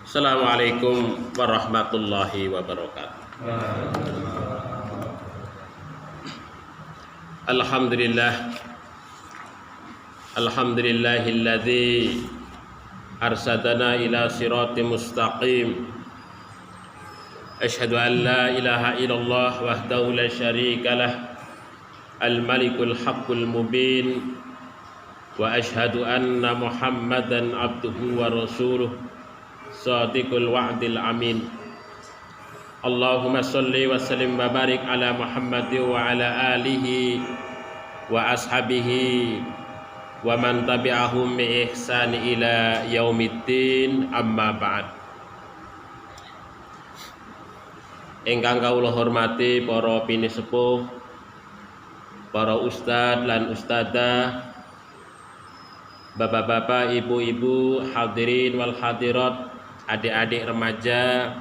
Assalamualaikum warahmatullahi wabarakatuh. Alhamdulillahilladzi arsadana ila siratim mustaqim. Asyhadu an la ilaha illallah wahdahu la syarikalah al-malikul haqqul mubin. Wa asyhadu anna Muhammadan abduhu wa rasuluh sadiqul wa'dil amin. Allahumma salli wa sallim wa barik ala Muhammad wa ala alihi wa ashabihi wa man tabi'ahum bi ihsan ila yaumiddin, amma ba'd. Ingkang kawula hormati para pinisepuh, para ustad lan ustadzah, bapak-bapak, ibu-ibu, hadirin wal hadirat, adik-adik remaja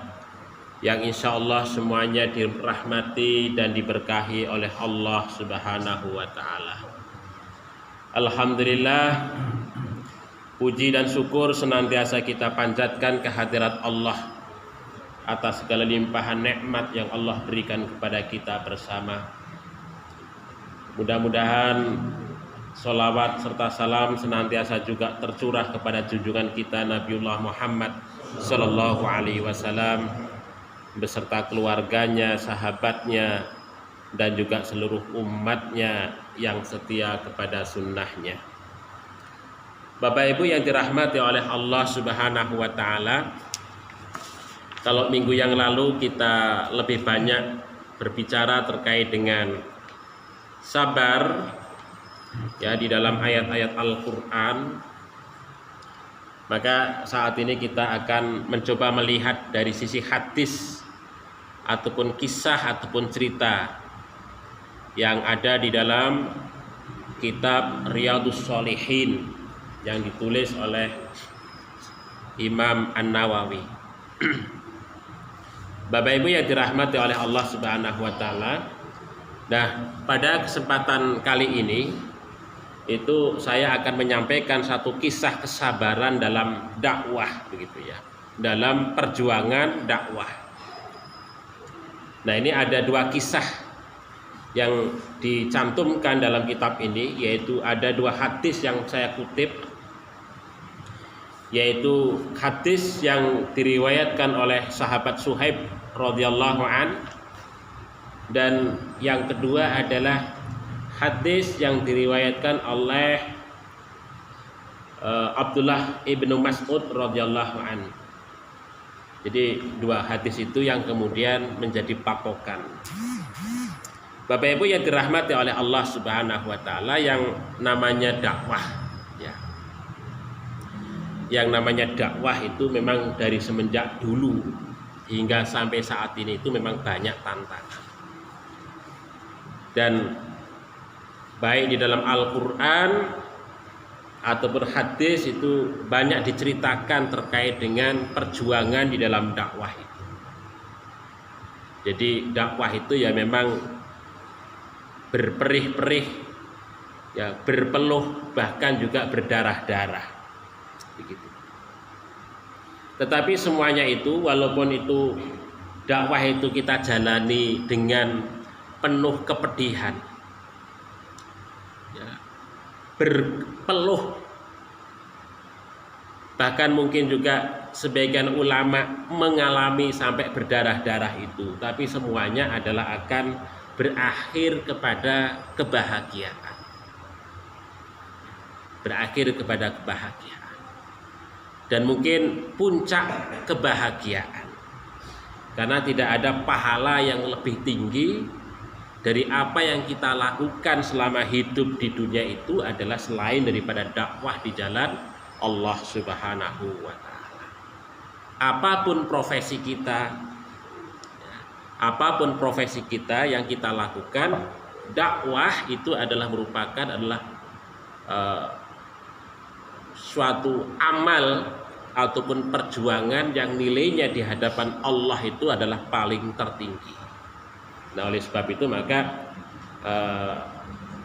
yang insya Allah semuanya dirahmati dan diberkahi oleh Allah Subhanahu wa ta'ala. Alhamdulillah, puji dan syukur senantiasa kita panjatkan kehadirat Allah atas segala limpahan nikmat yang Allah berikan kepada kita bersama. Mudah-mudahan sholawat serta salam senantiasa juga tercurah kepada junjungan kita Nabiullah Muhammad Sallallahu Alaihi Wasallam beserta keluarganya, sahabatnya, dan juga seluruh umatnya yang setia kepada sunnahnya. Bapak Ibu yang dirahmati oleh Allah Subhanahu wa ta'ala, kalau minggu yang lalu kita lebih banyak berbicara terkait dengan sabar ya di dalam ayat-ayat Al-Quran, maka saat ini kita akan mencoba melihat dari sisi hadis ataupun kisah ataupun cerita yang ada di dalam kitab Riyadhus Shalihin yang ditulis oleh Imam An-Nawawi. Bapak Ibu yang dirahmati oleh Allah Subhanahu wa ta'ala, nah pada kesempatan kali ini itu saya akan menyampaikan satu kisah kesabaran dalam dakwah, begitu ya, dalam perjuangan dakwah. Nah, ini ada dua kisah yang dicantumkan dalam kitab ini, yaitu ada dua hadis yang saya kutip, yaitu hadis yang diriwayatkan oleh sahabat Suhaib radhiyallahu an, dan yang kedua adalah hadis yang diriwayatkan oleh Abdullah ibnu Mas'ud radhiyallahu an. Jadi dua hadis itu yang kemudian menjadi patokan. Bapak Ibu yang dirahmati oleh Allah Subhanahu wa ta'ala, yang namanya dakwah ya. Yang namanya dakwah itu memang dari semenjak dulu hingga sampai saat ini itu memang banyak tantangan. Dan baik di dalam Al-Quran ataupun hadis itu banyak diceritakan terkait dengan perjuangan di dalam dakwah itu. Jadi dakwah itu ya memang berperih-perih ya, berpeluh, bahkan juga berdarah-darah begitu. Tetapi semuanya itu, walaupun itu dakwah itu kita jalani dengan penuh kepedihan ya, berpeluh, bahkan mungkin juga sebagian ulama mengalami sampai berdarah-darah itu, tapi semuanya adalah akan berakhir kepada kebahagiaan. Berakhir kepada kebahagiaan. Dan mungkin puncak kebahagiaan. Karena tidak ada pahala yang lebih tinggi dari apa yang kita lakukan selama hidup di dunia itu adalah selain daripada dakwah di jalan Allah Subhanahu wa ta'ala. Apapun profesi kita, apapun profesi kita yang kita lakukan, dakwah itu adalah merupakan suatu amal ataupun perjuangan yang nilainya di hadapan Allah itu adalah paling tertinggi. Nah, oleh sebab itu maka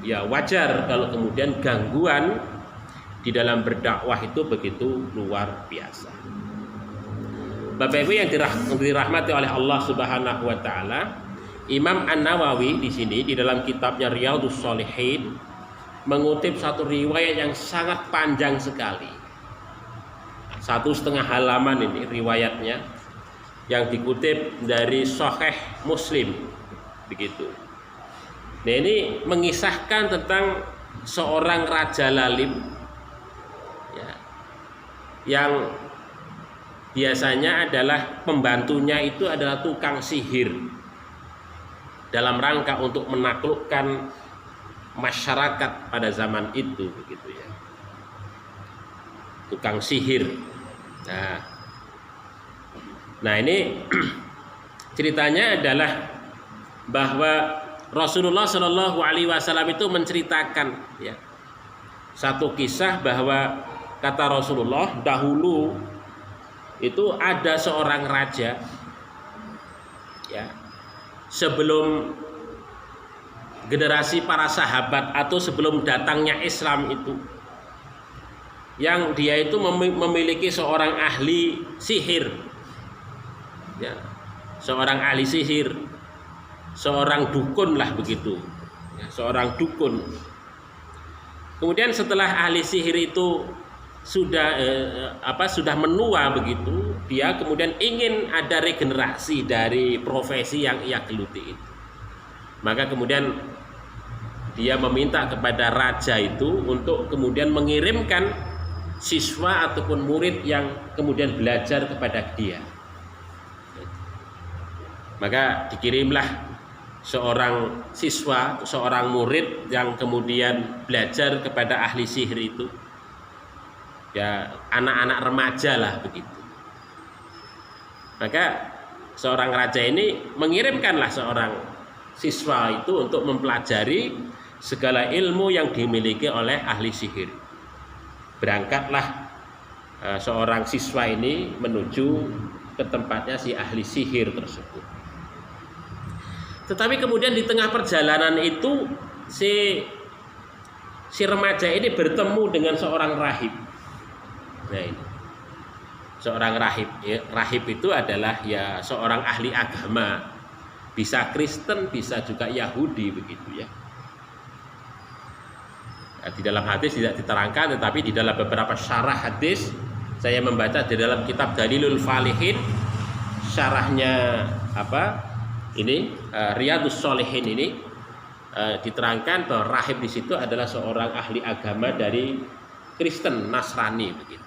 ya wajar kalau kemudian gangguan di dalam berdakwah itu begitu luar biasa. Bapak Ibu yang dirahmati oleh Allah Subhanahu wa taala, Imam An-Nawawi di sini di dalam kitabnya Riyadhus Shalihin mengutip satu riwayat yang sangat panjang sekali. 1,5 halaman ini riwayatnya yang dikutip dari Sahih Muslim begitu. Nah, ini mengisahkan tentang seorang raja lalim ya, yang biasanya adalah pembantunya itu adalah tukang sihir dalam rangka untuk menaklukkan masyarakat pada zaman itu begitu ya. Tukang sihir. Nah ini ceritanya adalah bahwa Rasulullah Shallallahu Alaihi Wasallam itu menceritakan ya, satu kisah bahwa kata Rasulullah dahulu itu ada seorang raja ya, sebelum generasi para sahabat atau sebelum datangnya Islam itu, yang dia itu memiliki seorang ahli sihir ya, seorang ahli sihir, seorang dukun lah begitu ya, seorang dukun. Kemudian setelah ahli sihir itu sudah menua begitu, dia kemudian ingin ada regenerasi dari profesi yang ia geluti itu. Maka kemudian dia meminta kepada raja itu untuk kemudian mengirimkan siswa ataupun murid yang kemudian belajar kepada dia. Maka dikirimlah seorang siswa, seorang murid yang kemudian belajar kepada ahli sihir itu. Ya, anak-anak remaja lah begitu. Maka seorang raja ini mengirimkanlah seorang siswa itu untuk mempelajari segala ilmu yang dimiliki oleh ahli sihir. Berangkatlah seorang siswa ini menuju ke tempatnya si ahli sihir tersebut. Tetapi kemudian di tengah perjalanan itu si remaja ini bertemu dengan seorang rahib. Nah, ini seorang rahib ya. Rahib itu adalah ya seorang ahli agama, bisa Kristen, bisa juga Yahudi begitu ya. Di dalam hadis tidak diterangkan, tetapi di dalam beberapa syarah hadis saya membaca di dalam kitab Dalilul Falihin, syarahnya Riyadhus Shalihin ini diterangkan bahwa rahib di situ adalah seorang ahli agama dari Kristen Nasrani begitu.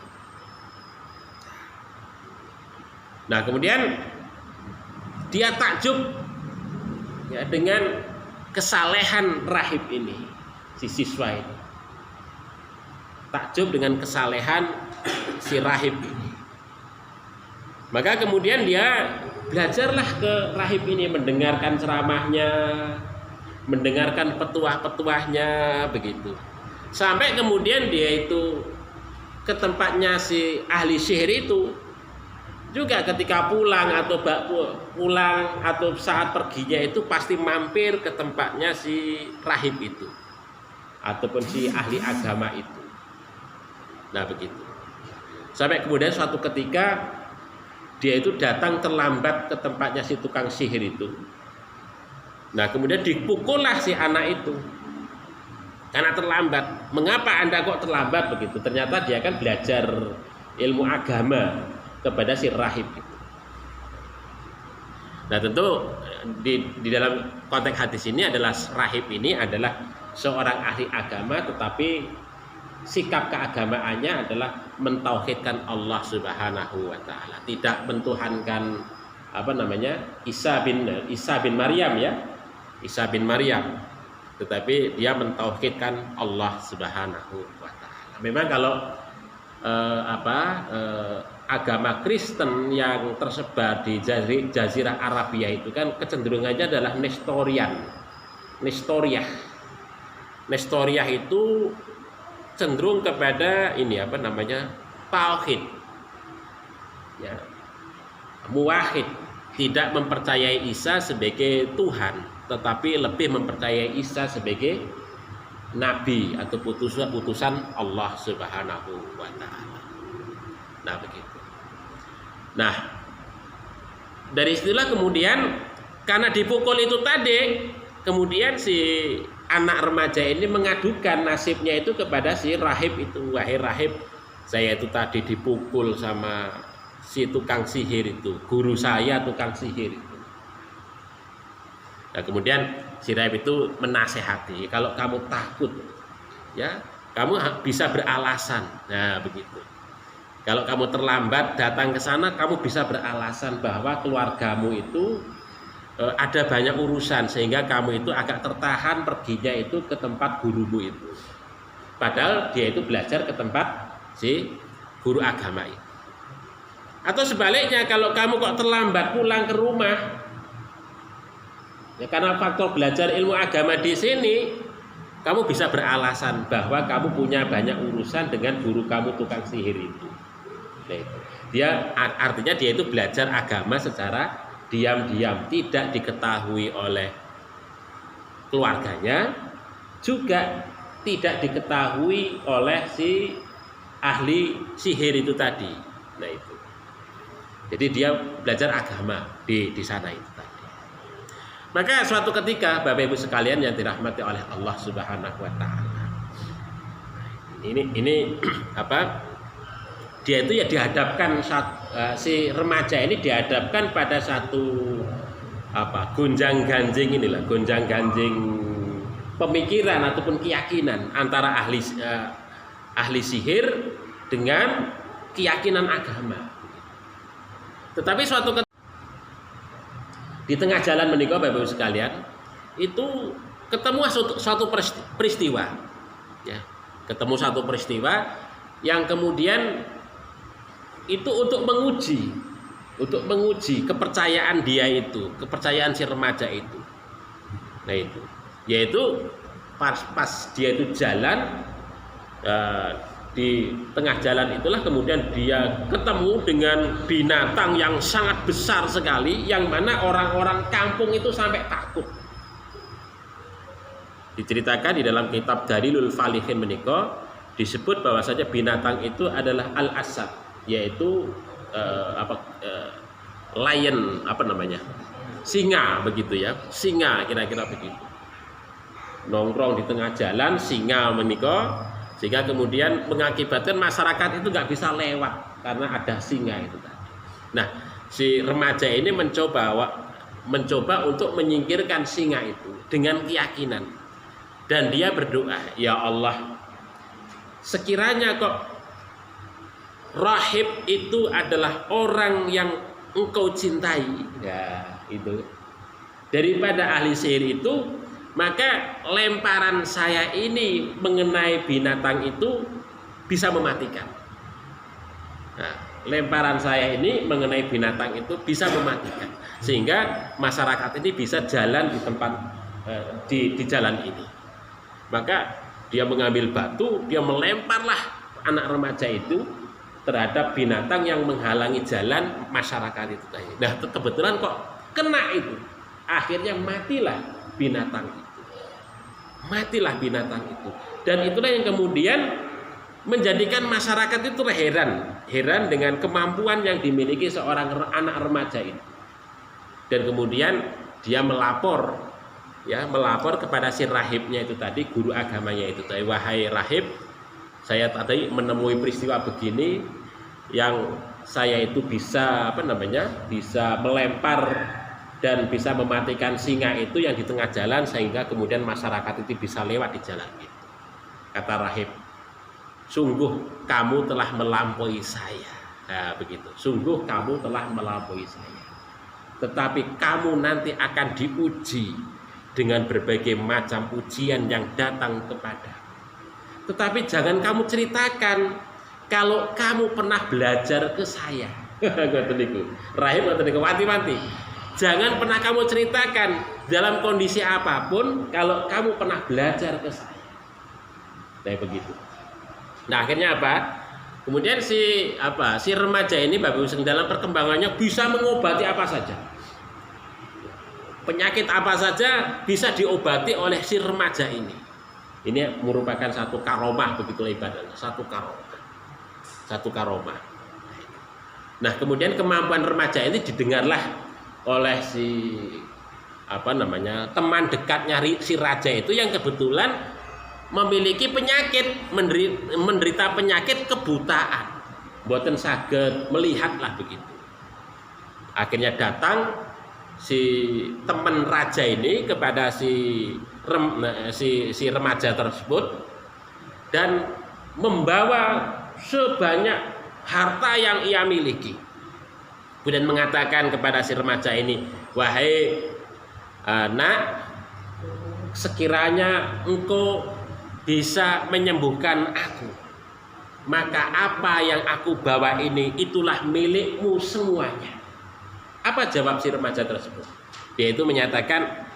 Nah kemudian dia takjub ya, dengan kesalehan rahib ini, si siswa ini takjub dengan kesalehan si rahib ini. Maka kemudian dia belajarlah ke rahib ini, mendengarkan ceramahnya, mendengarkan petuah-petuahnya begitu. Sampai kemudian dia itu ke tempatnya si ahli sihir itu. Juga ketika pulang atau saat perginya itu pasti mampir ke tempatnya si rahib itu ataupun si ahli agama itu. Nah begitu. Sampai kemudian suatu ketika dia itu datang terlambat ke tempatnya si tukang sihir itu. Nah kemudian dipukullah si anak itu karena terlambat. Mengapa Anda kok terlambat begitu? Ternyata dia kan belajar ilmu agama kepada si rahib itu. Nah tentu di dalam konteks hadis ini adalah rahib ini adalah seorang ahli agama, tetapi sikap keagamaannya adalah mentauhidkan Allah Subhanahu wa taala, tidak mentuhankan Isa bin Maryam ya, Isa bin Maryam, tetapi dia mentauhidkan Allah Subhanahu wa taala. Memang kalau agama Kristen yang tersebar di Jazirah Arabia itu kan kecenderungannya adalah Nestoriah itu cenderung kepada tauhid ya, muwahhid, tidak mempercayai Isa sebagai Tuhan, tetapi lebih mempercayai Isa sebagai nabi atau putusan Allah Subhanahu wa taala. Nah, begitu. Nah, dari istilah kemudian karena dipukul itu tadi, kemudian si anak remaja ini mengadukan nasibnya itu kepada si rahib itu. Wahai rahib, saya itu tadi dipukul sama si tukang sihir itu, guru saya tukang sihir itu. Nah, kemudian si rahib itu menasehati, kalau kamu takut, ya kamu bisa beralasan. Nah, begitu. Kalau kamu terlambat datang ke sana, kamu bisa beralasan bahwa keluargamu itu ada banyak urusan sehingga kamu itu agak tertahan perginya itu ke tempat gurumu itu. Padahal dia itu belajar ke tempat si guru agama itu. Atau sebaliknya, kalau kamu kok terlambat pulang ke rumah, ya karena faktor belajar ilmu agama di sini, kamu bisa beralasan bahwa kamu punya banyak urusan dengan guru kamu tukang sihir itu. Nah, itu. Dia artinya dia itu belajar agama secara diam-diam, tidak diketahui oleh keluarganya, juga tidak diketahui oleh si ahli sihir itu tadi. Nah, itu. Jadi dia belajar agama di sana itu tadi. Maka suatu ketika Bapak Ibu sekalian yang dirahmati oleh Allah Subhanahu wa taala. Ini apa? Dia itu ya dihadapkan si remaja ini dihadapkan pada satu gonjang-ganjing inilah, gonjang-ganjing pemikiran ataupun keyakinan antara ahli sihir dengan keyakinan agama. Tetapi di tengah jalan menikah Bapak Ibu sekalian, itu ketemu suatu peristiwa, ya, ketemu satu peristiwa yang kemudian itu untuk menguji kepercayaan dia itu, kepercayaan si remaja itu. Nah, itu yaitu pas dia itu jalan di tengah jalan itulah kemudian dia ketemu dengan binatang yang sangat besar sekali, yang mana orang-orang kampung itu sampai takut. Diceritakan di dalam kitab Dalilul Falihin menika disebut bahwasanya binatang itu adalah al-asad, yaitu lion, singa, begitu ya, singa, kira-kira begitu. Nongkrong di tengah jalan singa menika, sehingga kemudian mengakibatkan masyarakat itu nggak bisa lewat karena ada singa itu tadi. Nah, si remaja ini mencoba untuk menyingkirkan singa itu dengan keyakinan, dan dia berdoa, ya Allah, sekiranya kok rahib itu adalah orang yang engkau cintai, ya itu, daripada ahli sihir itu, maka lemparan saya ini mengenai binatang itu bisa mematikan. Nah, lemparan saya ini mengenai binatang itu bisa mematikan, sehingga masyarakat ini bisa jalan di tempat di jalan ini. Maka dia mengambil batu, dia melemparlah anak remaja itu terhadap binatang yang menghalangi jalan masyarakat itu tadi. Nah, kebetulan kok kena itu, akhirnya matilah binatang itu. Dan itulah yang kemudian menjadikan masyarakat itu heran dengan kemampuan yang dimiliki seorang anak remaja itu. Dan kemudian dia melapor kepada si rahibnya itu tadi, guru agamanya itu tadi, wahai rahib, saya tadi menemui peristiwa begini, yang saya itu bisa bisa melempar dan bisa mematikan singa itu yang di tengah jalan, sehingga kemudian masyarakat itu bisa lewat di jalan itu. Kata rahib, sungguh kamu telah melampaui saya. Nah, begitu. Sungguh kamu telah melampaui saya. Tetapi kamu nanti akan diuji dengan berbagai macam ujian yang datang kepada. Tetapi jangan kamu ceritakan kalau kamu pernah belajar ke saya. Rahim wanti-wanti. Jangan pernah kamu ceritakan dalam kondisi apapun kalau kamu pernah belajar ke saya. Kayak begitu. Nah, akhirnya apa? Kemudian si remaja ini Bapak Ibu dalam perkembangannya bisa mengobati apa saja. Penyakit apa saja bisa diobati oleh si remaja ini. Ini merupakan satu karomah, begitu ibadahnya, satu karomah. Nah, kemudian kemampuan remaja ini didengarlah oleh teman dekatnya si raja itu yang kebetulan memiliki penyakit, menderita penyakit kebutaan, mboten saged melihatlah begitu. Akhirnya datang si teman raja ini kepada si remaja tersebut dan membawa sebanyak harta yang ia miliki. Kemudian mengatakan kepada si remaja ini, "Wahai nak, sekiranya engkau bisa menyembuhkan aku, maka apa yang aku bawa ini itulah milikmu semuanya." Apa jawab si remaja tersebut? Dia itu menyatakan,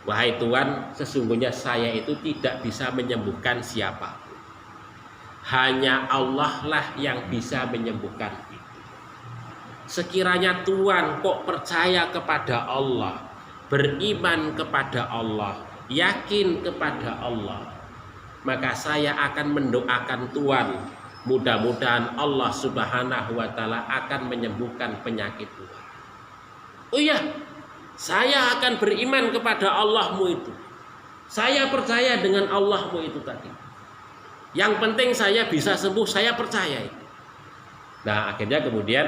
"Wahai Tuan, sesungguhnya saya itu tidak bisa menyembuhkan siapapun. Hanya Allah lah yang bisa menyembuhkan itu. Sekiranya Tuan kok percaya kepada Allah, beriman kepada Allah, yakin kepada Allah, maka saya akan mendoakan Tuan, mudah-mudahan Allah Subhanahu wa Ta'ala akan menyembuhkan penyakit Tuan." "Oh iya, saya akan beriman kepada Allahmu itu. Saya percaya dengan Allahmu itu tadi. Yang penting saya bisa sembuh, saya percaya itu." Nah, akhirnya kemudian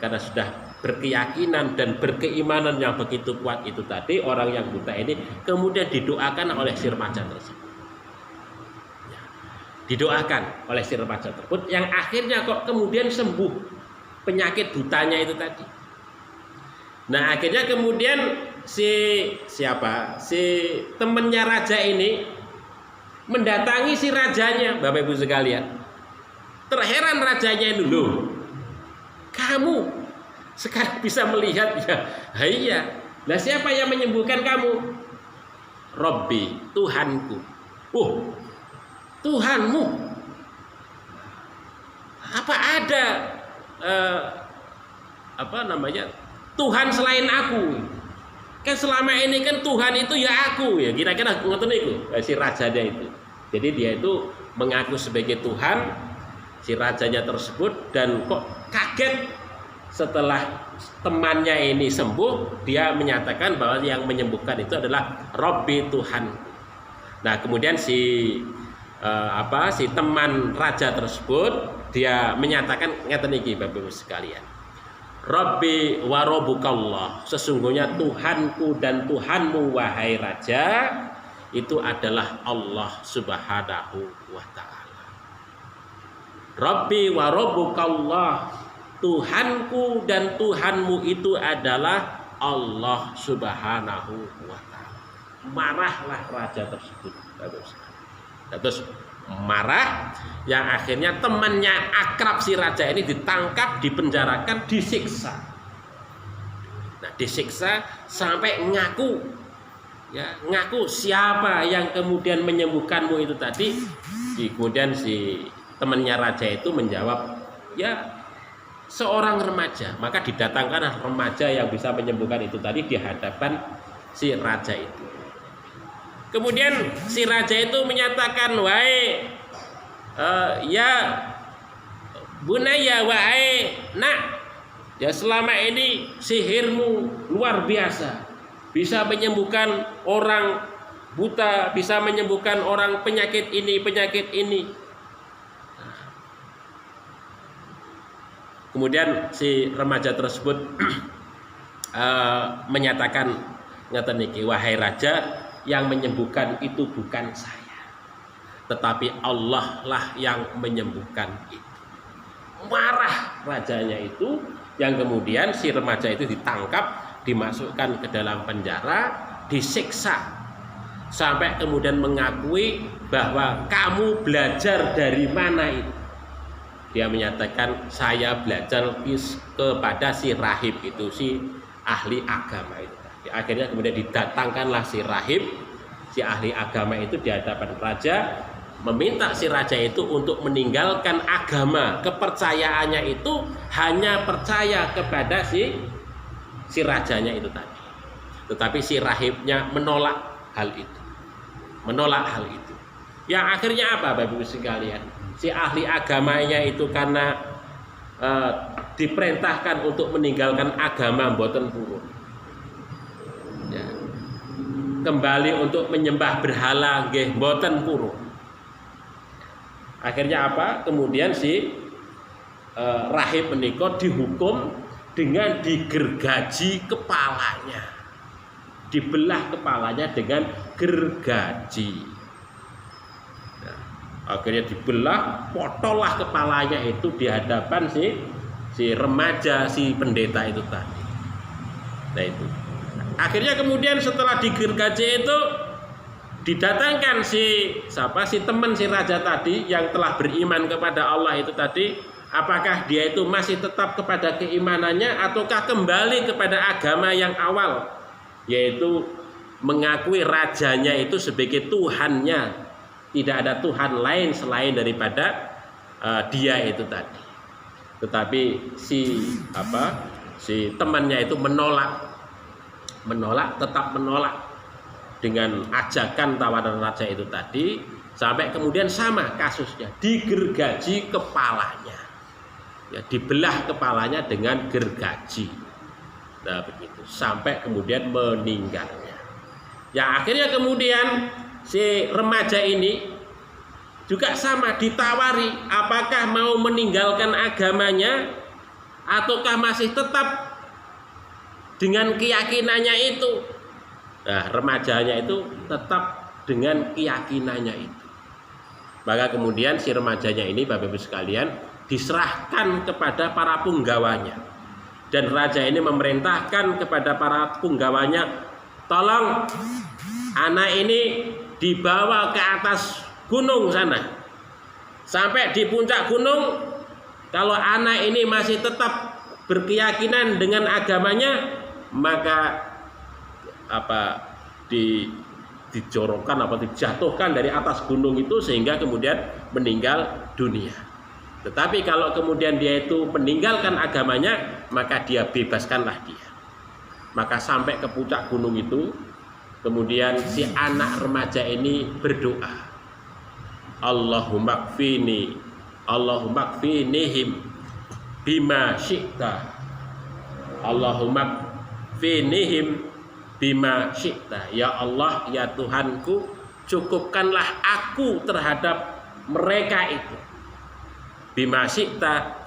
karena sudah berkeyakinan dan berkeimanan yang begitu kuat itu tadi, orang yang buta ini kemudian didoakan oleh si remaja tersebut. Didoakan oleh si remaja tersebut yang akhirnya kok kemudian sembuh penyakit butanya itu tadi. Nah, akhirnya kemudian si temannya raja ini mendatangi si rajanya, Bapak Ibu sekalian. Terheran rajanya itu, "Loh, kamu sekarang bisa melihat ya?" "Iya." "Lah siapa yang menyembuhkan kamu?" "Robbi, Tuhanku." "Oh, Tuhanmu? Apa ada Tuhan selain aku? Kan selama ini kan Tuhan itu ya aku," ya kira-kira ngoten niku si rajanya itu. Jadi dia itu mengaku sebagai Tuhan si rajanya tersebut, dan kok kaget setelah temannya ini sembuh, dia menyatakan bahwa yang menyembuhkan itu adalah Robbi, Tuhan. Nah, kemudian si teman raja tersebut dia menyatakan ngeten iki Bapak Ibu sekalian, "Rabbi wa rabbukallah, sesungguhnya Tuhanku dan Tuhanmu wahai raja itu adalah Allah Subhanahu wa Ta'ala." Rabbi wa rabbukallah, Tuhanku dan Tuhanmu itu adalah Allah Subhanahu wa Ta'ala. Marahlah raja tersebut. Terus marah, yang akhirnya temannya akrab si raja ini ditangkap, dipenjarakan, disiksa. Nah, disiksa sampai ngaku siapa yang kemudian menyembuhkanmu itu tadi. Kemudian si temannya raja itu menjawab, "Ya, seorang remaja." Maka didatangkan remaja yang bisa menyembuhkan itu tadi di hadapan si raja itu. Kemudian si raja itu menyatakan, "Wahai ya bunaya, wahai nak, ya selama ini sihirmu luar biasa, bisa menyembuhkan orang buta, bisa menyembuhkan orang penyakit ini, penyakit ini." Kemudian si remaja tersebut menyatakan ngeten niki, "Wahai raja, yang menyembuhkan itu bukan saya, tetapi Allah lah yang menyembuhkan itu." Marah rajanya itu, yang kemudian si remaja itu ditangkap, dimasukkan ke dalam penjara, disiksa sampai kemudian mengakui bahwa "Kamu belajar dari mana itu?" Dia menyatakan, "Saya belajar kepada si rahib itu, si ahli agama itu." Akhirnya kemudian didatangkanlah si rahib, si ahli agama itu di hadapan raja, meminta si raja itu untuk meninggalkan agama, kepercayaannya itu hanya percaya kepada si rajanya itu tadi. Tetapi si rahibnya menolak hal itu. Yang akhirnya apa Bapak Ibu sekalian? Si ahli agamanya itu karena diperintahkan untuk meninggalkan agama mboten purun. Ya. Kembali untuk menyembah berhala nggih mboten purun. Akhirnya apa? Kemudian si rahib menika dihukum dengan digergaji kepalanya. Dibelah kepalanya dengan gergaji. Nah, akhirnya dibelah, potollah kepalanya itu di hadapan si remaja, si pendeta itu tadi. Nah itu. Akhirnya kemudian setelah digergaji itu didatangkan si teman si raja tadi yang telah beriman kepada Allah itu tadi, apakah dia itu masih tetap kepada keimanannya ataukah kembali kepada agama yang awal, yaitu mengakui rajanya itu sebagai Tuhannya, tidak ada Tuhan lain selain daripada dia itu tadi. Tetapi si temannya itu tetap menolak dengan ajakan tawaran raja itu tadi, sampai kemudian sama kasusnya, digergaji kepalanya, ya, dibelah kepalanya dengan gergaji. Nah begitu sampai kemudian meninggalnya. Ya akhirnya kemudian si remaja ini juga sama ditawari apakah mau meninggalkan agamanya ataukah masih tetap dengan keyakinannya itu. Nah, remajanya itu tetap dengan keyakinannya itu. Maka kemudian si remajanya ini Bapak Ibu sekalian diserahkan kepada para punggawanya. Dan raja ini memerintahkan kepada para punggawanya, tolong anak ini dibawa ke atas gunung sana. Sampai di puncak gunung, kalau anak ini masih tetap berkeyakinan dengan agamanya, maka dijorokkan dijatuhkan dari atas gunung itu sehingga kemudian meninggal dunia. Tetapi kalau kemudian dia itu meninggalkan agamanya, maka dia bebaskanlah dia. Maka sampai ke puncak gunung itu, kemudian si anak remaja ini berdoa, Allahumma kfinihim bima syi'ta, Allahumma kfinihim bima syi'ta. Ya Allah, ya Tuhanku, cukupkanlah aku terhadap mereka itu. Bima syi'ta,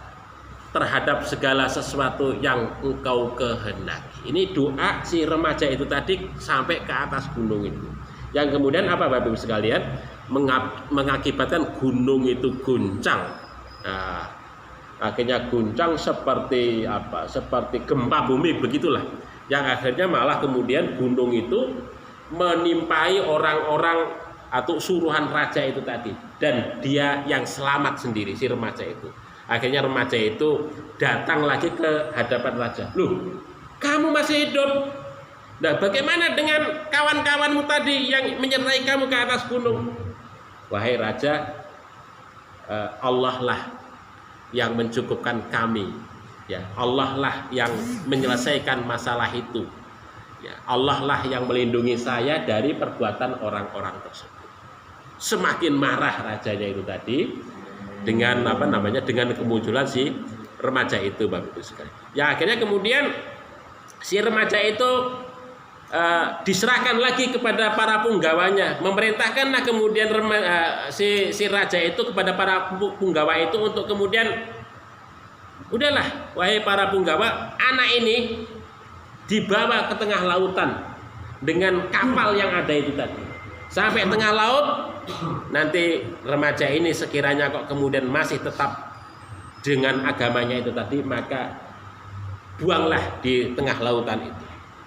terhadap segala sesuatu yang engkau kehendaki. Ini doa si remaja itu tadi sampai ke atas gunung itu. Yang kemudian apa Bapak Ibu sekalian? Mengakibatkan gunung itu guncang. Nah, akhirnya guncang seperti gempa bumi begitulah. Yang akhirnya malah kemudian gunung itu menimpai orang-orang atau suruhan raja itu tadi, dan dia yang selamat sendiri, si remaja itu. Akhirnya remaja itu datang lagi ke hadapan raja. Loh, kamu masih hidup? Nah, bagaimana dengan kawan-kawanmu tadi yang menyertai kamu ke atas gunung? Wahai raja, Allah lah yang mencukupkan kami. Ya, Allah lah yang menyelesaikan masalah itu. Ya, Allah lah yang melindungi saya dari perbuatan orang-orang tersebut. Semakin marah rajanya itu tadi dengan dengan kemunculan si remaja itu, Bapak Ibu sekalian. Ya, akhirnya kemudian si remaja itu diserahkan lagi kepada para punggawanya. Memerintahkanlah kemudian si raja itu kepada para punggawa itu untuk kemudian, udahlah wahai para punggawa, anak ini dibawa ke tengah lautan dengan kapal yang ada itu tadi. Sampai tengah laut, nanti remaja ini sekiranya kok kemudian masih tetap dengan agamanya itu tadi, maka buanglah di tengah lautan itu.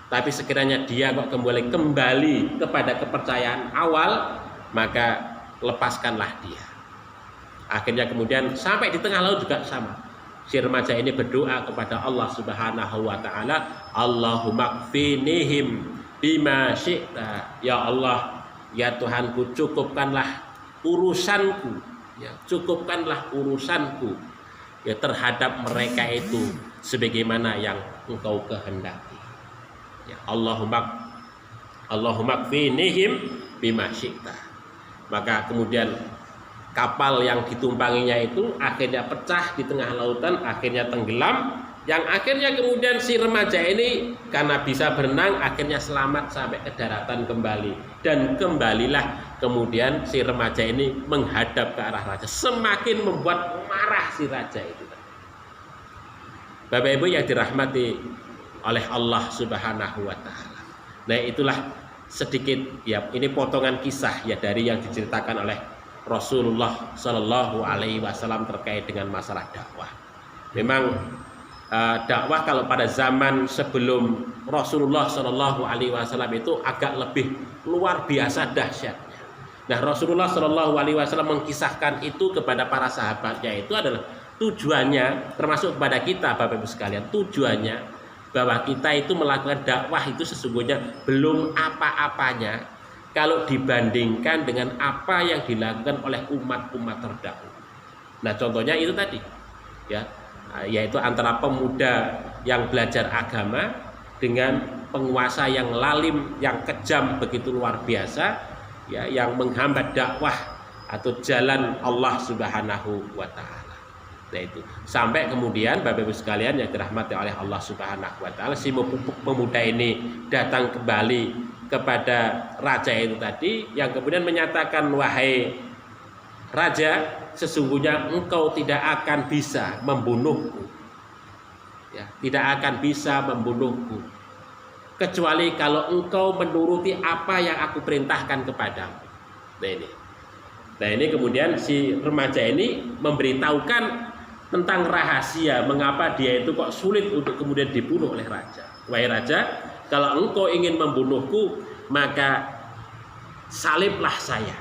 Tapi sekiranya dia kok kembali kepada kepercayaan awal, maka lepaskanlah dia. Akhirnya kemudian sampai di tengah laut juga sama. Si remaja ini berdoa kepada Allah Subhanahu wa taala, Allahumma kfinihim bima syi'ta. Ya Allah, ya Tuhanku, cukupkanlah urusanku, ya, cukupkanlah urusanku ya terhadap mereka itu sebagaimana yang Engkau kehendaki. Ya, Allahumma kfinihim bima syi'ta. Maka kemudian kapal yang ditumpanginya itu akhirnya pecah di tengah lautan, akhirnya tenggelam, yang akhirnya kemudian si remaja ini karena bisa berenang akhirnya selamat sampai ke daratan kembali. Dan kembalilah kemudian si remaja ini menghadap ke arah raja, semakin membuat marah si raja itu. Bapak Ibu yang dirahmati oleh Allah Subhanahu wa taala. Nah, itulah sedikit ya, ini potongan kisah ya dari yang diceritakan oleh Rasulullah Shallallahu alaihi wasallam terkait dengan masalah dakwah. Memang dakwah kalau pada zaman sebelum Rasulullah Shallallahu alaihi wasallam itu agak lebih luar biasa dahsyatnya. Nah, Rasulullah Shallallahu alaihi wasallam mengkisahkan itu kepada para sahabatnya, itu adalah tujuannya, termasuk kepada kita Bapak Ibu sekalian, tujuannya bahwa kita itu melakukan dakwah itu sesungguhnya belum apa-apanya kalau dibandingkan dengan apa yang dilakukan oleh umat-umat terdahulu. Nah, contohnya itu tadi ya, yaitu antara pemuda yang belajar agama dengan penguasa yang lalim, yang kejam begitu luar biasa ya, yang menghambat dakwah atau jalan Allah Subhanahu wa taala. Nah, itu sampai kemudian Bapak Ibu sekalian yang dirahmati oleh Allah Subhanahu wa taala, si pemuda ini datang kembali kepada raja itu tadi, yang kemudian menyatakan, wahai raja, sesungguhnya engkau tidak akan bisa membunuhku ya, tidak akan bisa membunuhku kecuali kalau engkau menuruti apa yang aku perintahkan kepadamu. Nah ini kemudian si remaja ini memberitahukan tentang rahasia mengapa dia itu kok sulit untuk kemudian dibunuh oleh raja. Wahai raja, kalau engkau ingin membunuhku, maka saliblah saya.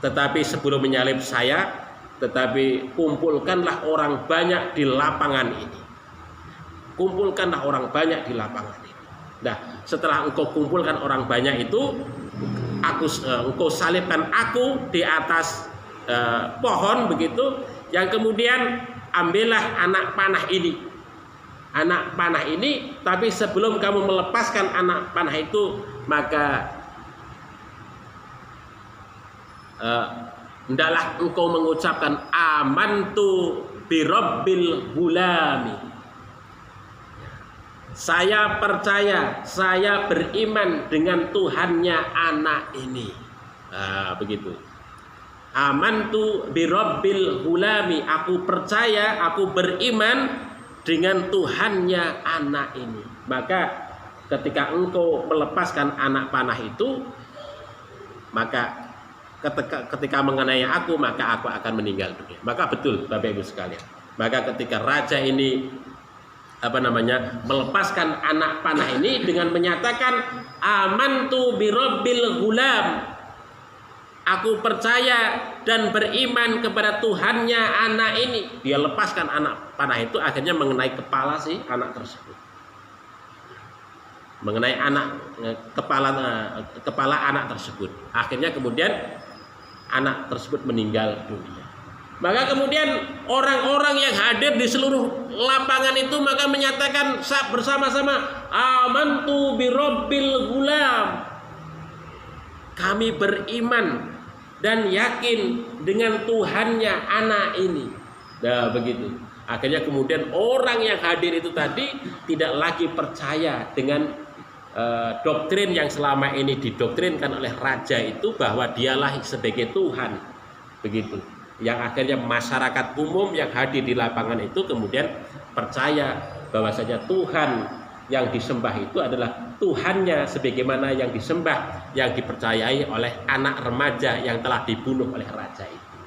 Tetapi sebelum menyalib saya, tetapi kumpulkanlah orang banyak di lapangan ini. Kumpulkanlah orang banyak di lapangan ini. Nah, setelah engkau kumpulkan orang banyak itu, engkau salibkan aku di atas pohon begitu, yang kemudian ambillah anak panah ini. Anak panah ini, tapi sebelum kamu melepaskan anak panah itu, maka hendaklah engkau mengucapkan amantu birabbil gulami. Saya percaya, saya beriman dengan Tuhannya anak ini. Nah, begitu. Amantu birabbil gulami, aku percaya, aku beriman dengan Tuhannya anak ini. Maka ketika engkau melepaskan anak panah itu, maka ketika mengenai aku, maka aku akan meninggal dunia. Maka betul Bapak Ibu sekalian. Maka ketika raja ini melepaskan anak panah ini dengan menyatakan amantu birabbil gulam, aku percaya dan beriman kepada Tuhannya anak ini. Dia lepaskan anak panah itu, akhirnya mengenai kepala si anak tersebut. Mengenai kepala anak tersebut. Akhirnya kemudian anak tersebut meninggal dunia. Maka kemudian orang-orang yang hadir di seluruh lapangan itu maka menyatakan bersama-sama, amantu birabbil gulam. Kami beriman dan yakin dengan Tuhannya anak ini. Nah, begitu. Akhirnya kemudian orang yang hadir itu tadi tidak lagi percaya dengan doktrin yang selama ini didoktrinkan oleh raja itu, bahwa dialah sebagai Tuhan. Begitu. Yang akhirnya masyarakat umum yang hadir di lapangan itu kemudian percaya bahwasanya Tuhan yang disembah itu adalah Tuhannya sebagaimana yang disembah, yang dipercayai oleh anak remaja yang telah dibunuh oleh raja itu.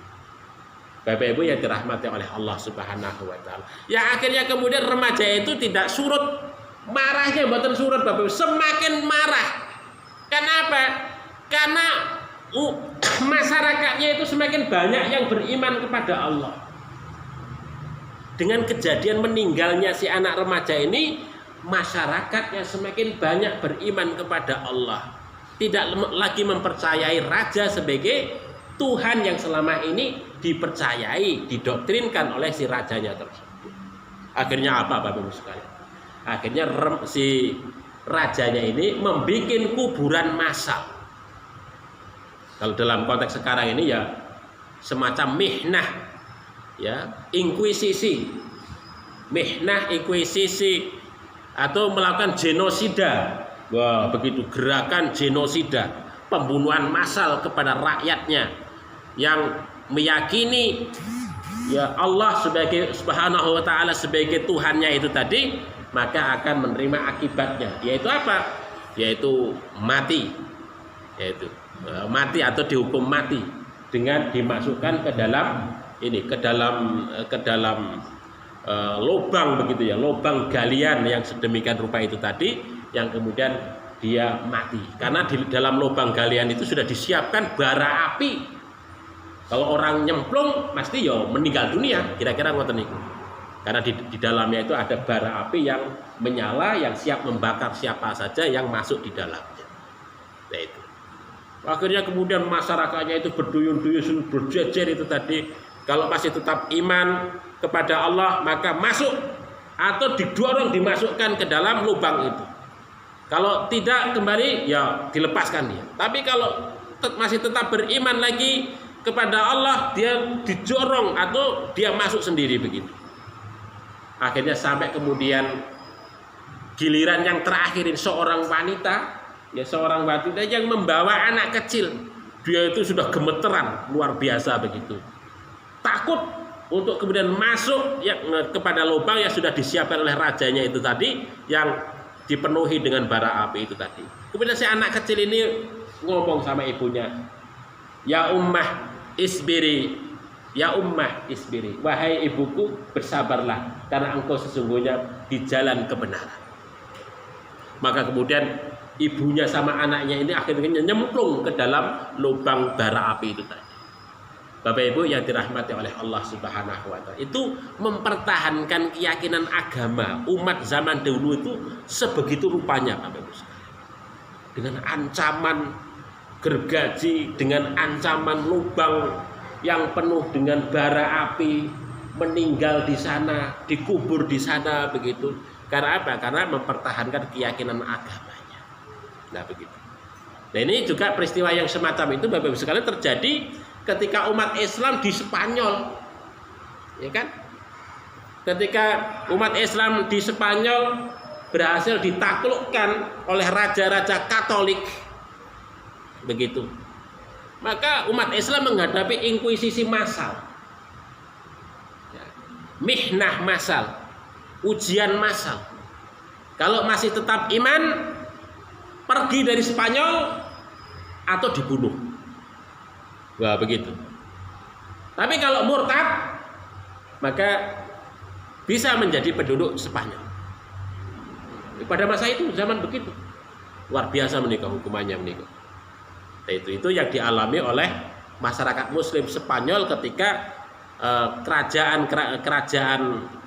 Bapak Ibu yang dirahmati oleh Allah Subhanahu wa taala. Yang akhirnya kemudian remaja itu tidak surut marahnya, mboten surut Bapak Ibu, semakin marah. Kenapa? Karena masyarakatnya itu semakin banyak yang beriman kepada Allah. Dengan kejadian meninggalnya si anak remaja ini, masyarakatnya semakin banyak beriman kepada Allah. Tidak lagi mempercayai raja sebagai Tuhan yang selama ini dipercayai, didoktrinkan oleh si rajanya tersebut. Akhirnya apa Bapak Ibu sekalian? Akhirnya si rajanya ini membuat kuburan massal. Kalau dalam konteks sekarang ini ya semacam mihnah, ya, inkuisisi, mihnah, inkuisisi, atau melakukan genosida. Wah, begitu, gerakan genosida, pembunuhan massal kepada rakyatnya yang meyakini ya Allah sebagai Subhanahu wa taala sebagai Tuhannya itu tadi, maka akan menerima akibatnya, yaitu apa? Yaitu mati, yaitu mati atau dihukum mati dengan dimasukkan ke dalam ini, ke dalam lubang begitu ya, lubang galian yang sedemikian rupa itu tadi, yang kemudian dia mati karena di dalam lubang galian itu sudah disiapkan bara api. Kalau orang nyemplung pasti ya meninggal dunia, kira-kira ngoten niku. Karena di dalamnya itu ada bara api yang menyala, yang siap membakar siapa saja yang masuk di dalamnya. Nah itu. Akhirnya kemudian masyarakatnya itu berduyun-duyun, berjejer itu tadi. Kalau masih tetap iman kepada Allah maka masuk atau didorong dimasukkan ke dalam lubang itu. Kalau tidak kembali ya dilepaskan dia. Tapi kalau masih tetap beriman lagi kepada Allah, dia didorong atau dia masuk sendiri begitu. Akhirnya sampai kemudian giliran yang terakhirin seorang wanita, ya seorang wanita yang membawa anak kecil. Dia itu sudah gemeteran luar biasa begitu. Takut untuk kemudian masuk ya, kepada lubang yang sudah disiapkan oleh rajanya itu tadi, yang dipenuhi dengan bara api itu tadi. Kemudian si anak kecil ini ngomong sama ibunya, "Ya ummah isbiri, ya ummah isbiri, wahai ibuku bersabarlah karena engkau sesungguhnya di jalan kebenaran." Maka kemudian ibunya sama anaknya ini akhirnya nyemplung ke dalam lubang bara api itu tadi. Bapak Ibu yang dirahmati oleh Allah Subhanahu wa taala, itu mempertahankan keyakinan agama umat zaman dahulu itu sebegitu rupanya, Bapak Ibu. Dengan ancaman gergaji, dengan ancaman lubang yang penuh dengan bara api, meninggal di sana, dikubur di sana begitu. Karena apa? Karena mempertahankan keyakinan agamanya. Nah, begitu. Nah, ini juga peristiwa yang semacam itu Bapak Ibu sekalian terjadi ketika umat Islam di Spanyol, ya kan? Ketika umat Islam di Spanyol berhasil ditaklukkan oleh raja-raja Katolik, begitu. Maka umat Islam menghadapi inkuisisi massal, mihnah massal, ujian massal. Kalau masih tetap iman, pergi dari Spanyol atau dibunuh. Wah, begitu. Tapi kalau murtad, maka bisa menjadi penduduk Spanyol. Pada masa itu zaman begitu. Luar biasa menikah hukumannya menikah. Nah, itu yang dialami oleh masyarakat muslim Spanyol ketika kerajaan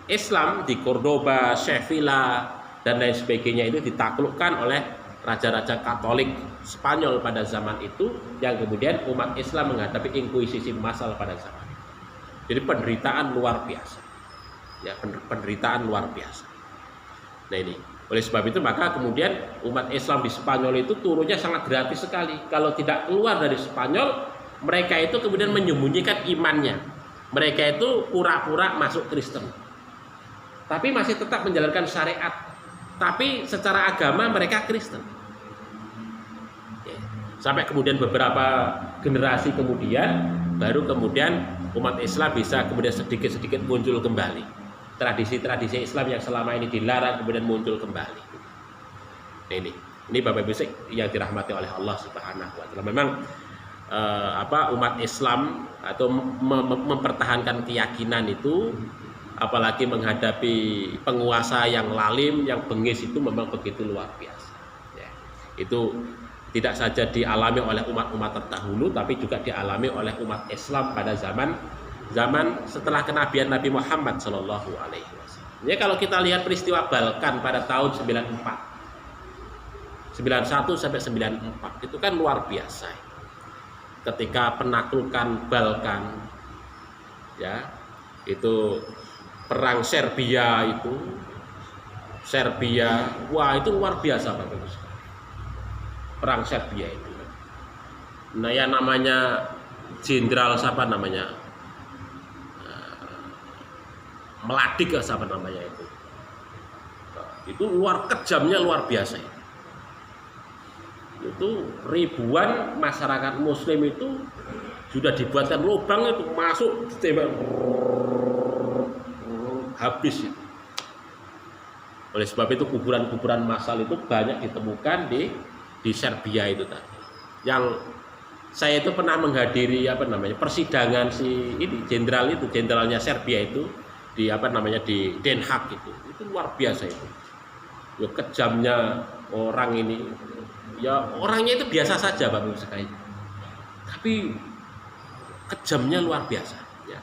Islam di Cordoba, Sevilla dan lain sebagainya itu ditaklukkan oleh raja-raja Katolik Spanyol pada zaman itu, yang kemudian umat Islam menghadapi inkuisisi massal pada zaman itu. Jadi penderitaan luar biasa, ya, penderitaan luar biasa. Nah ini, oleh sebab itu maka kemudian umat Islam di Spanyol itu turunnya sangat gratis sekali. Kalau tidak keluar dari Spanyol, mereka itu kemudian menyembunyikan imannya. Mereka itu pura-pura masuk Kristen, tapi masih tetap menjalankan syariat. Tapi secara agama mereka Kristen. Sampai kemudian beberapa generasi kemudian, baru kemudian umat Islam bisa kemudian sedikit-sedikit muncul kembali. Tradisi-tradisi Islam yang selama ini dilarang kemudian muncul kembali. Nah, ini Bapak Ibu yang dirahmati oleh Allah Subhanahu wa taala. Memang umat Islam atau mempertahankan keyakinan itu, apalagi menghadapi penguasa yang lalim, yang bengis, itu memang begitu luar biasa. Ya, itu tidak saja dialami oleh umat-umat terdahulu, tapi juga dialami oleh umat Islam pada zaman setelah kenabian Nabi Muhammad Shallallahu Alaihi Wasallam. Ya, kalau kita lihat peristiwa Balkan pada tahun 91 sampai 94 itu kan luar biasa. Ketika penaklukan Balkan, ya, itu perang Serbia wah itu luar biasa Bapak Ibu. Perang Serbia itu Nah, ya namanya jenderal siapa namanya? Meladik siapa namanya itu? Itu kejamnya luar biasa. Itu ribuan masyarakat muslim itu sudah dibuatkan lubang itu masuk tembak habis itu. Oleh sebab itu kuburan-kuburan massal itu banyak ditemukan di Serbia itu tadi. Yang saya itu pernah menghadiri persidangan si ini jenderalnya Serbia itu di di Den Haag itu luar biasa itu. Ya kejamnya orang ini, ya orangnya itu biasa saja Bapak Ibu sekalian, tapi kejamnya luar biasa, ya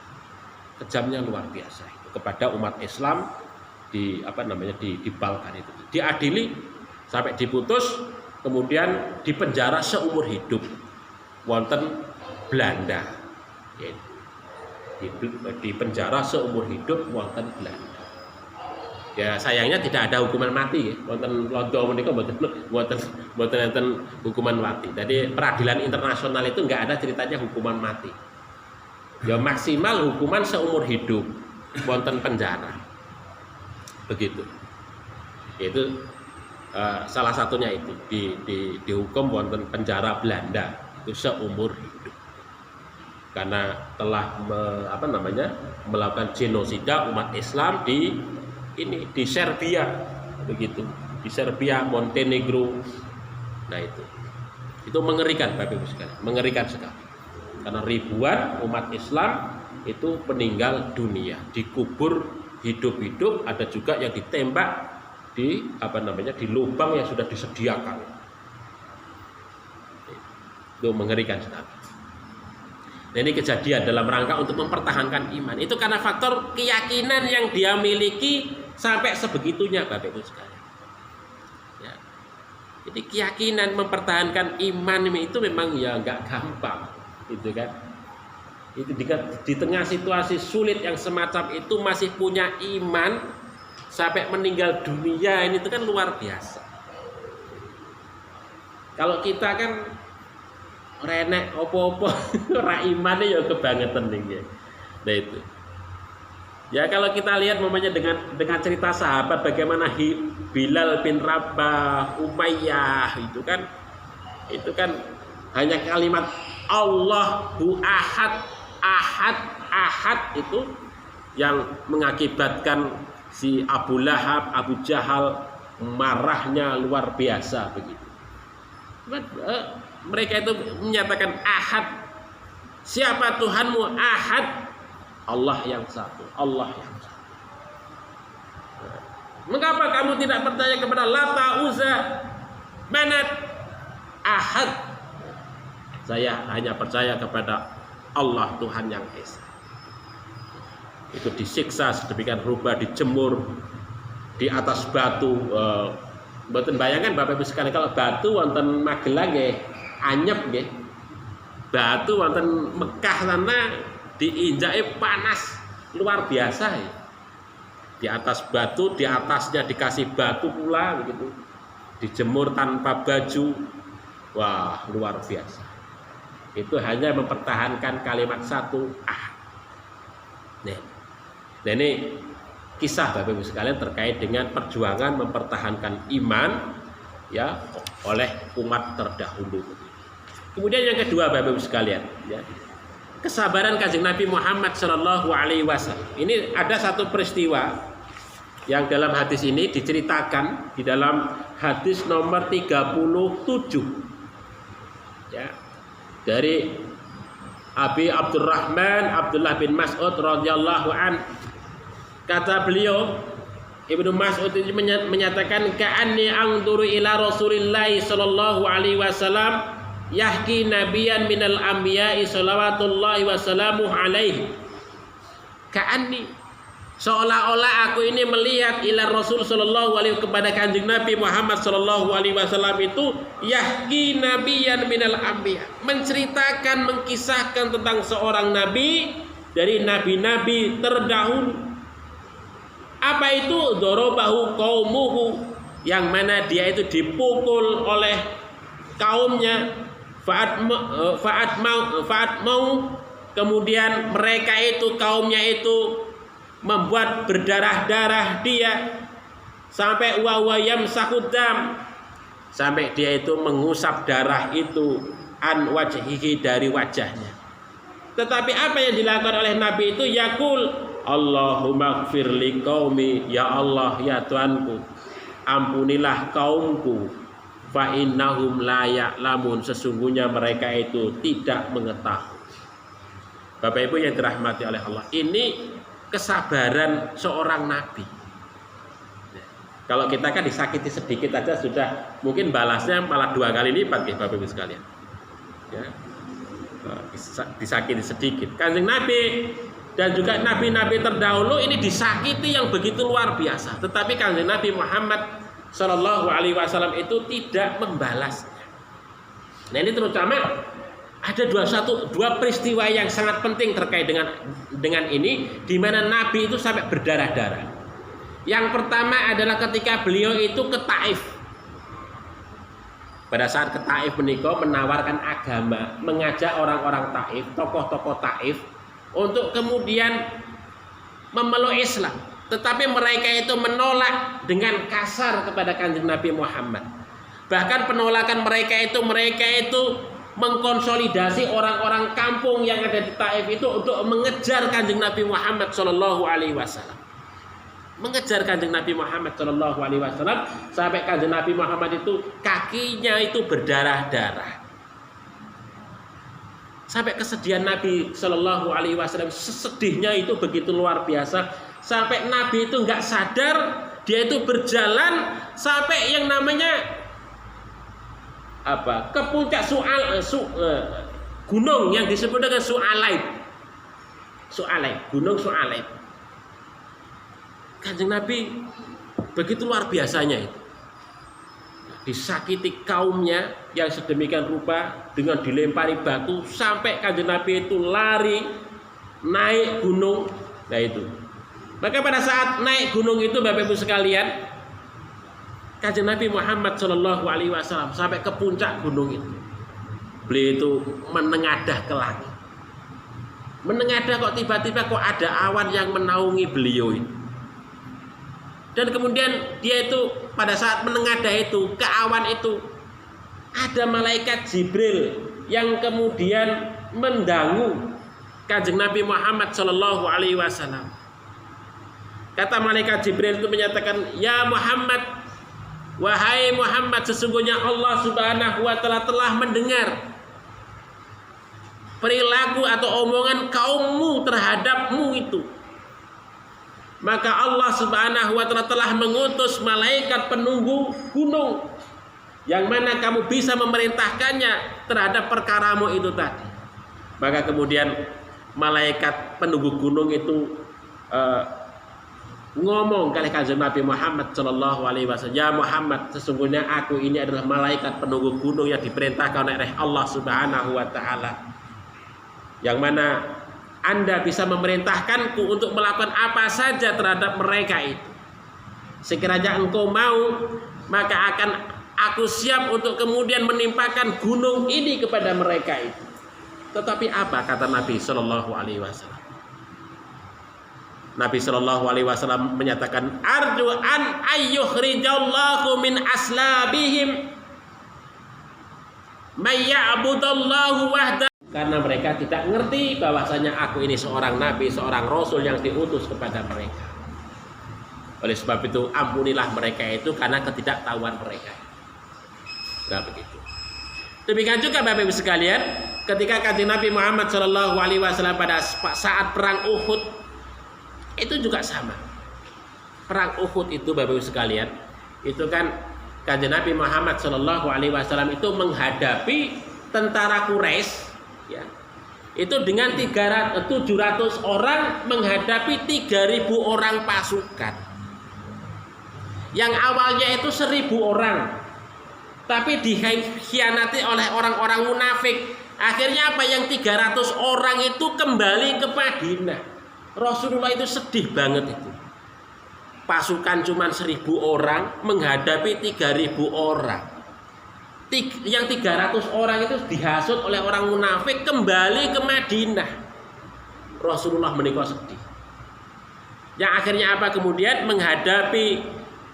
kejamnya luar biasa itu kepada umat Islam di di Balkan itu, diadili sampai diputus, kemudian dipenjara seumur hidup wonten Belanda, yaitu di penjara seumur hidup wonten Belanda. Ya sayangnya tidak ada hukuman mati ya. Wonten Londo menika mboten hukuman mati. Jadi peradilan internasional itu enggak ada ceritanya hukuman mati. Ya maksimal hukuman seumur hidup wonten penjara. Begitu. Itu salah satunya itu dihukum wonten penjara Belanda itu seumur hidup. Karena telah melakukan genosida umat Islam di Serbia, begitu, di Serbia, Montenegro. Nah itu mengerikan Bapak Ibu sekalian, mengerikan sekali. Karena ribuan umat Islam itu meninggal dunia, dikubur hidup-hidup, ada juga yang ditembak di di lubang yang sudah disediakan. Itu mengerikan sekali. Nah, ini kejadian dalam rangka untuk mempertahankan iman. Itu karena faktor keyakinan yang dia miliki sampai sebegitunya Bapak Ibu sekalian. Ya. Jadi keyakinan mempertahankan iman itu memang ya nggak gampang, gitu kan? Itu di tengah situasi sulit yang semacam itu masih punya iman sampai meninggal dunia, ini itu kan luar biasa. Kalau kita kan renek opo-opo ora imane ya kebangetan ning. Nah itu. Ya kalau kita lihat momennya dengan cerita sahabat bagaimana Bilal bin Rabah, Umayyah itu kan hanya kalimat Allahu Ahad, Ahad itu yang mengakibatkan si Abu Lahab, Abu Jahal marahnya luar biasa begitu. Mereka itu menyatakan Ahad, siapa Tuhanmu? Ahad, Allah yang satu, Allah yang satu. Mengapa kamu tidak percaya kepada Lata, Uzza, Manat? Ahad, saya hanya percaya kepada Allah Tuhan yang Esa. Itu disiksa sedemikian rupa, dijemur di atas batu. Mboten bayangan Bapak Ibu sekalian kalau batu wonten Magelang nggih anyep nggih. Batu wonten Mekah sana diinjaki panas luar biasa ya. Di atas batu, di atasnya dikasih batu pula begitu. Dijemur tanpa baju. Wah, luar biasa. Itu hanya mempertahankan kalimat satu Nah ini kisah Bapak Ibu sekalian terkait dengan perjuangan mempertahankan iman ya oleh umat terdahulu. Kemudian yang kedua Bapak Ibu sekalian, ya, kesabaran Kanjeng Nabi Muhammad Shallallahu Alaihi Wasallam. Ini ada satu peristiwa yang dalam hadis ini diceritakan di dalam hadis nomor 37, ya, dari Abi Abdurrahman Abdullah bin Mas'ud radhiyallahu an. Kata beliau, Ibnu Mas'ud itu menyatakan ka'anni anzuru ila Rasulillah sallallahu alaihi wasallam yahki nabiyan minal anbiya'i salawatullahi wasallamuhu alaihi. Ka'anni, seolah-olah aku ini melihat ila Rasul sallallahu alaihi kepada Kanjeng Nabi Muhammad sallallahu alaihi wasallam itu yahki nabiyan minal anbiya, menceritakan, mengkisahkan tentang seorang nabi dari nabi-nabi terdahulu. Apa itu? Dorobahu qaumuhu, yang mana dia itu dipukul oleh kaumnya. Fa'at mau kemudian mereka itu kaumnya itu membuat berdarah-darah dia sampai wawayam sakudam, sampai dia itu mengusap darah itu an wajhihi, dari wajahnya. Tetapi apa yang dilakukan oleh Nabi itu yaqul Allahumma gfir li qaumi, ya Allah ya Tuhanku, ampunilah kaumku, fa innahum la ya'lamun, sesungguhnya mereka itu tidak mengetahui. Bapak Ibu yang dirahmati oleh Allah, ini kesabaran seorang nabi. Kalau kita kan disakiti sedikit aja sudah mungkin balasnya malah 2 kali lipat ya Bapak Ibu sekalian. Ya. Disakiti sedikit. Kanjeng Nabi dan juga nabi-nabi terdahulu ini disakiti yang begitu luar biasa. Tetapi Kanjeng Nabi Muhammad Shallallahu Alaihi Wasallam itu tidak membalasnya. Nah ini terutama ada dua peristiwa yang sangat penting terkait dengan ini, di mana Nabi itu sampai berdarah-darah. Yang pertama adalah ketika beliau itu ke Taif. Pada saat ke Taif menikah menawarkan agama, mengajak orang-orang Taif, tokoh-tokoh Taif untuk kemudian memeluk Islam. Tetapi mereka itu menolak dengan kasar kepada Kanjeng Nabi Muhammad. Bahkan penolakan mereka itu mengkonsolidasi orang-orang kampung yang ada di Taif itu untuk mengejar Kanjeng Nabi Muhammad Shallallahu Alaihi Wasallam. Mengejar Kanjeng Nabi Muhammad Shallallahu Alaihi Wasallam sampai Kanjeng Nabi Muhammad itu kakinya itu berdarah-darah. Sampai kesedihan Nabi Shallallahu Alaihi Wasallam, sesedihnya itu begitu luar biasa. Sampai Nabi itu nggak sadar, dia itu berjalan sampai yang namanya apa? Ke puncak gunung yang disebut dengan Su'alaib. Gunung Su'alaib. Kanjeng Nabi begitu luar biasanya itu. Disakiti kaumnya yang sedemikian rupa dengan dilempari batu sampai Kanjeng Nabi itu lari naik gunung. Nah itu. Maka pada saat naik gunung itu Bapak Ibu sekalian, Kanjeng Nabi Muhammad Shallallahu Alaihi Wasallam sampai ke puncak gunung itu, beliau itu menengadah ke langit. Menengadah kok tiba-tiba kok ada awan yang menaungi beliau itu. Dan kemudian dia itu pada saat menengadah itu ke awan itu ada malaikat Jibril yang kemudian mendangu Kanjeng Nabi Muhammad Shallallahu Alaihi Wasallam. Kata malaikat Jibril itu menyatakan, ya Muhammad, wahai Muhammad, sesungguhnya Allah Subhanahu wa Ta'ala telah mendengar perilaku atau omongan kaummu terhadapmu itu. Maka Allah Subhanahu wa Ta'ala telah mengutus malaikat penunggu gunung, yang mana kamu bisa memerintahkannya terhadap perkaramu itu tadi. Maka kemudian malaikat penunggu gunung itu ngomong kali Kanjeng Nabi Muhammad Shallallahu Alaihi Wasallam, ya Muhammad, sesungguhnya aku ini adalah malaikat penunggu gunung yang diperintahkan oleh Allah Subhanahu wa Ta'ala, yang mana Anda bisa memerintahkanku untuk melakukan apa saja terhadap mereka itu. Sekiranya engkau mau, maka akan aku siap untuk kemudian menimpakan gunung ini kepada mereka itu. Tetapi apa kata Nabi Shallallahu Alaihi Wasallam? Nabi Shallallahu Alaihi Wasallam menyatakan, arju an ayyukhrijallahu min aslabihim may ya'budallahu wahdahu. Karena mereka tidak ngerti bahwasanya aku ini seorang nabi, seorang rasul yang diutus kepada mereka. Oleh sebab itu ampunilah mereka itu karena ketidaktahuan mereka. Nah begitu. Demikian juga Bapak Ibu sekalian, ketika Kanjeng Nabi Muhammad Shallallahu Alaihi Wasallam pada saat perang Uhud itu juga sama. Perang Uhud itu Bapak Ibu sekalian, itu kan Kanjeng Nabi Muhammad Shallallahu Alaihi Wasallam itu menghadapi tentara Quraisy. Ya, itu dengan 700 orang menghadapi 3.000 orang pasukan. Yang awalnya itu 1.000 orang, tapi dikhianati oleh orang-orang munafik. Akhirnya apa, yang 300 orang itu kembali ke Madinah. Rasulullah itu sedih banget itu. Pasukan cuma 1.000 orang menghadapi 3.000 orang. yang 300 orang itu dihasut oleh orang munafik kembali ke Madinah. Rasulullah menikah sedih. Yang akhirnya apa? Kemudian menghadapi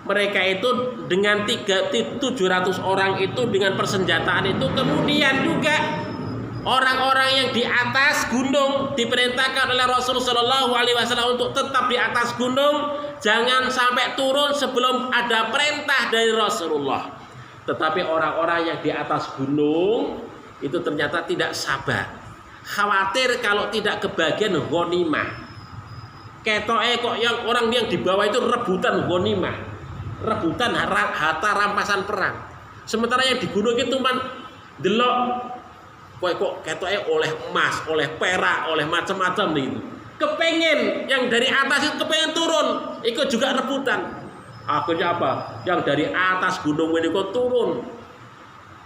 mereka itu dengan 700 orang itu dengan persenjataan itu, kemudian juga orang-orang yang di atas gunung diperintahkan oleh Rasulullah SAW untuk tetap di atas gunung, jangan sampai turun sebelum ada perintah dari Rasulullah. Tetapi orang-orang yang di atas gunung itu ternyata tidak sabar, khawatir kalau tidak kebagian ghanimah. Ketoke kok yang orang yang di bawah itu rebutan ghanimah, rebutan harta rampasan perang. Sementara yang di gunung itu man delok kok ketoke oleh emas, oleh perak, oleh macam-macam gitu. Kepengen yang dari atas itu kepengen turun, ikut juga rebutan. Akhirnya apa? Yang dari atas gunung ini kok turun,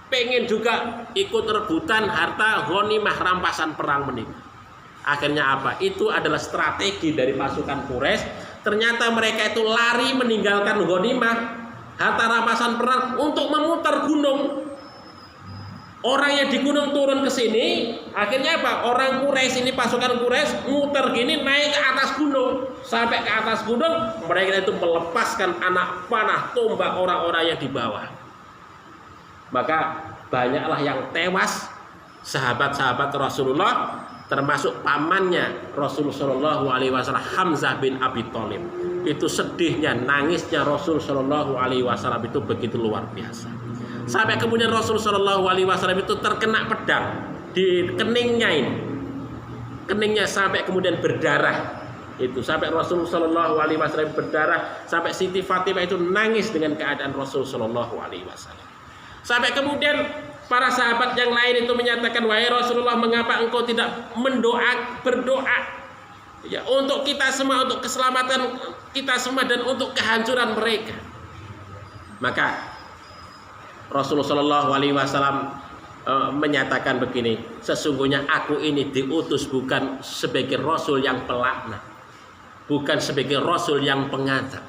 pengen juga ikut rebutan harta ghanimah rampasan perang menik. Akhirnya apa? Itu adalah strategi dari pasukan Quraisy. Ternyata mereka itu lari meninggalkan ghanimah harta rampasan perang untuk memutar gunung. Orang yang di gunung turun ke sini, akhirnya apa? Orang Quraisy ini, pasukan Quraisy muter gini naik ke atas gunung. Sampai ke atas gunung, mereka itu melepaskan anak panah, tombak orang-orang yang di bawah. Maka banyaklah yang tewas sahabat-sahabat Rasulullah, termasuk pamannya Rasulullah SAW, Hamzah bin Abi Thalib. Itu sedihnya, nangisnya Rasulullah SAW itu begitu luar biasa. Sampai kemudian Rasulullah SAW itu terkena pedang di keningnya ini, keningnya sampai kemudian berdarah. Itu sampai Rasulullah SAW berdarah, sampai Siti Fatimah itu nangis dengan keadaan Rasulullah SAW. Sampai kemudian para sahabat yang lain itu menyatakan, wahai Rasulullah, mengapa engkau tidak berdoa ya untuk kita semua, untuk keselamatan kita semua dan untuk kehancuran mereka. Maka Rasulullah SAW menyatakan begini, sesungguhnya aku ini diutus bukan sebagai Rasul yang pelaknat, bukan sebagai Rasul yang pengazab,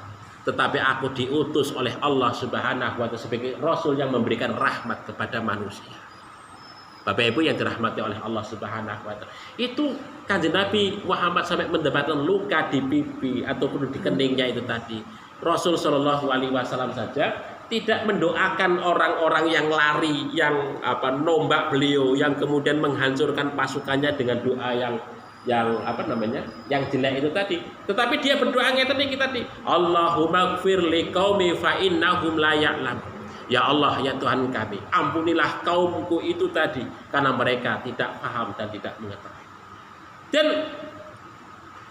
tetapi aku diutus oleh Allah Subhanahu wa Ta'ala sebagai Rasul yang memberikan rahmat kepada manusia. Bapak Ibu yang dirahmati oleh Allah Subhanahu wa Ta'ala, itu Kanjeng Nabi Muhammad sampai mendapatkan luka di pipi ataupun di keningnya itu tadi. Rasul Shallallahu Alaihi Wasallam saja tidak mendoakan orang-orang yang lari, yang nombak beliau, yang kemudian menghancurkan pasukannya dengan doa yang jelek itu tadi. Tetapi dia berdoa ngeten iki tadi, Allahumma ighfir liqaumi fa innahum la ya'lam. Ya Allah, ya Tuhan kami, ampunilah kaumku itu tadi karena mereka tidak paham dan tidak mengetahui. Dan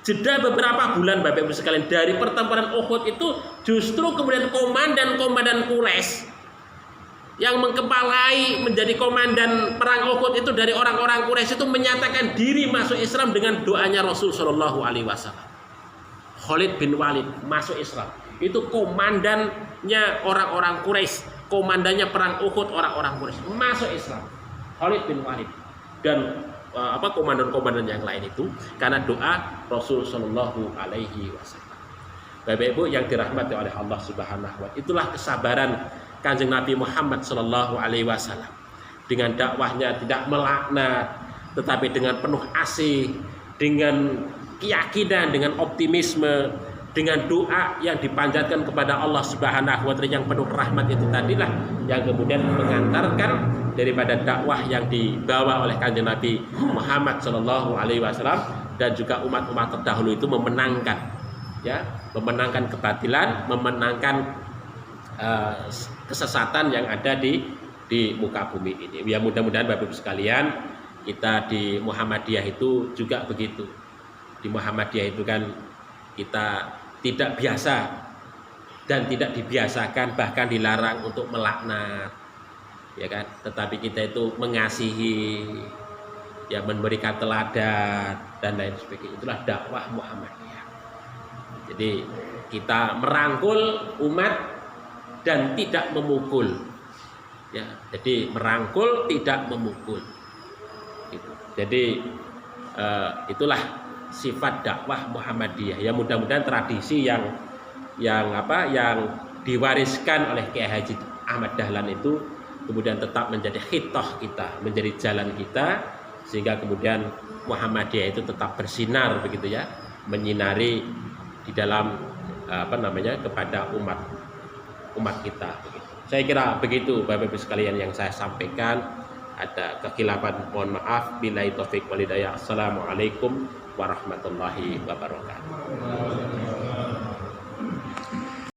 jeda beberapa bulan Bapak Ibu sekalian dari pertempuran Uhud itu justru kemudian komandan Quraisy yang mengkepalai menjadi komandan perang Uhud itu dari orang-orang Quraisy itu menyatakan diri masuk Islam dengan doanya Rasul Shallallahu Alaihi Wasallam. Khalid bin Walid masuk Islam. Itu komandannya orang-orang Quraisy, komandannya perang Uhud orang-orang Quraisy masuk Islam. Khalid bin Walid dan komandan-komandan yang lain itu karena doa Rasul Shallallahu Alaihi Wasallam. Bapak Ibu yang dirahmati oleh Allah Subhanahu wa Ta'ala, itulah kesabaran Kanjeng Nabi Muhammad Shallallahu Alaihi Wasallam dengan dakwahnya tidak melaknat, tetapi dengan penuh asih, dengan keyakinan, dengan optimisme, dengan doa yang dipanjatkan kepada Allah Subhanahu wa Ta'ala yang penuh rahmat itu tadilah yang kemudian mengantarkan daripada dakwah yang dibawa oleh Kanjeng Nabi Muhammad Shallallahu Alaihi Wasallam dan juga umat-umat terdahulu itu memenangkan kebatilan, memenangkan kesesatan yang ada di muka bumi ini. Ya mudah-mudahan Bapak Ibu sekalian, kita di Muhammadiyah itu juga begitu. Di Muhammadiyah itu kan kita tidak biasa dan tidak dibiasakan, bahkan dilarang untuk melaknat, ya kan? Tetapi kita itu mengasihi, ya memberikan teladan dan lain sebagainya. Itulah dakwah Muhammadiyah. Jadi kita merangkul umat dan tidak memukul, ya. Jadi merangkul tidak memukul. Gitu. Jadi itulah sifat dakwah Muhammadiyah. Ya mudah-mudahan tradisi yang diwariskan oleh Kiai Haji Ahmad Dahlan itu kemudian tetap menjadi khitoh kita, menjadi jalan kita, sehingga kemudian Muhammadiyah itu tetap bersinar begitu ya, menyinari di dalam kepada umat kita begitu. Saya kira begitu Bapak Ibu sekalian yang saya sampaikan. Ada kekhilafan mohon maaf. Billahi taufik wal hidayah. Assalamualaikum warahmatullahi wabarakatuh.